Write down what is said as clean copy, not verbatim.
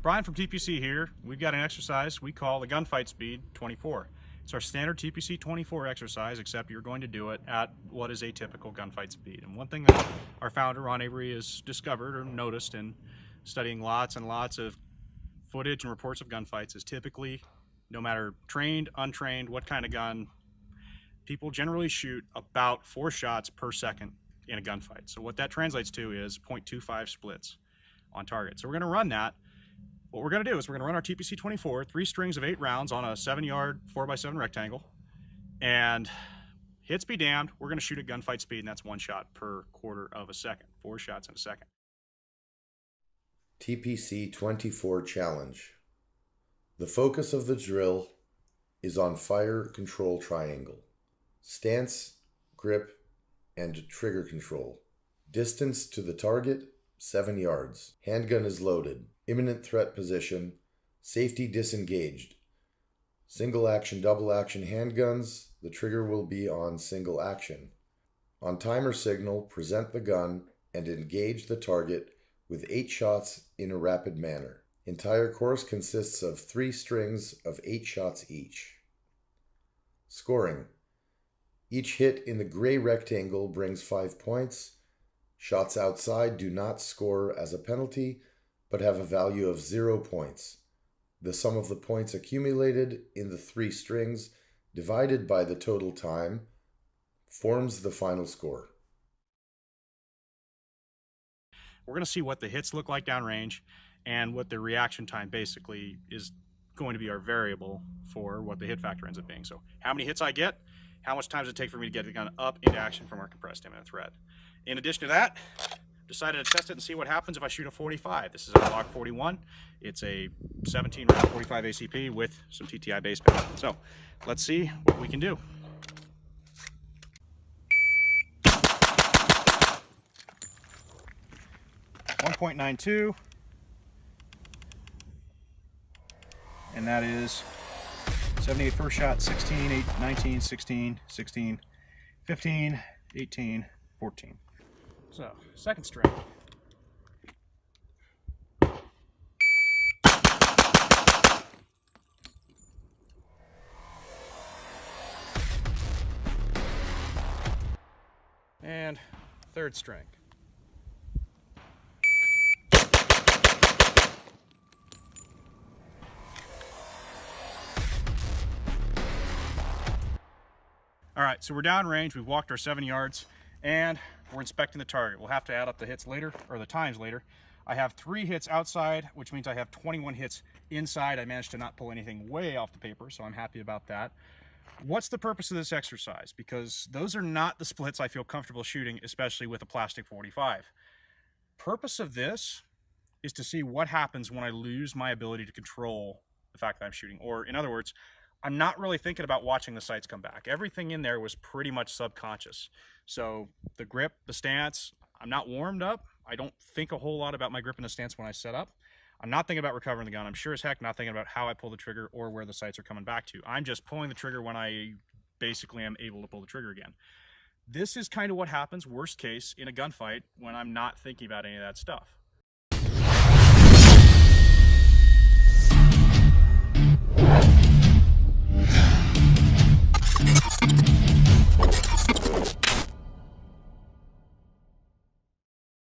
Brian from TPC here. We've got an exercise we call the gunfight speed 24. It's our standard TPC 24 exercise, except you're going to do it at what is a typical gunfight speed. And one thing that our founder, Ron Avery, has discovered or noticed in studying lots and lots of footage and reports of gunfights is typically, no matter trained, untrained, what kind of gun, people generally shoot about 4 shots per second in a gunfight. So what that translates to is 0.25 splits on target. So we're going to run that. What we're going to do is we're going to run our TPC 24, 3 strings of 8 rounds on a 7-yard 4x7 rectangle, and hits be damned, we're going to shoot at gunfight speed, and that's 1 shot per quarter of a second, 4 shots in a second. TPC 24 Challenge. The focus of the drill is on fire control triangle, stance, grip, and trigger control. Distance to the target, 7 yards. Handgun is loaded. Imminent threat position. Safety disengaged. Single action, double action handguns. The trigger will be on single action. On timer signal, present the gun and engage the target with 8 shots in a rapid manner. Entire course consists of 3 strings of 8 shots each. Scoring. Each hit in the gray rectangle brings 5 points. Shots outside do not score as a penalty, but have a value of 0 points. The sum of the points accumulated in the 3 strings divided by the total time forms the final score. We're going to see what the hits look like downrange and what the reaction time basically is going to be our variable for what the hit factor ends up being. So how many hits I get, how much time does it take for me to get the gun up into action from our compressed imminent threat. In addition to that, decided to test it and see what happens if I shoot a 45. This is a Glock 41. It's a 17 round 45 ACP with some TTI base pad. So let's see what we can do. .92, and that is 78 first shot, 16, 8, 19, 16, 16, 15, 18, 14. So, second string. And third string. All right, so we're downrange, we've walked our 7 yards, and we're inspecting the target. We'll have to add up the hits later, or the times later. I have 3 hits outside, which means I have 21 hits inside. I managed to not pull anything way off the paper, so I'm happy about that. What's the purpose of this exercise? Because those are not the splits I feel comfortable shooting, especially with a plastic 45. Purpose of this is to see what happens when I lose my ability to control the fact that I'm shooting. Or in other words, I'm not really thinking about watching the sights come back. Everything in there was pretty much subconscious. So the grip, the stance, I'm not warmed up. I don't think a whole lot about my grip and the stance when I set up. I'm not thinking about recovering the gun. I'm sure as heck not thinking about how I pull the trigger or where the sights are coming back to. I'm just pulling the trigger when I basically am able to pull the trigger again. This is kind of what happens, worst case, in a gunfight when I'm not thinking about any of that stuff.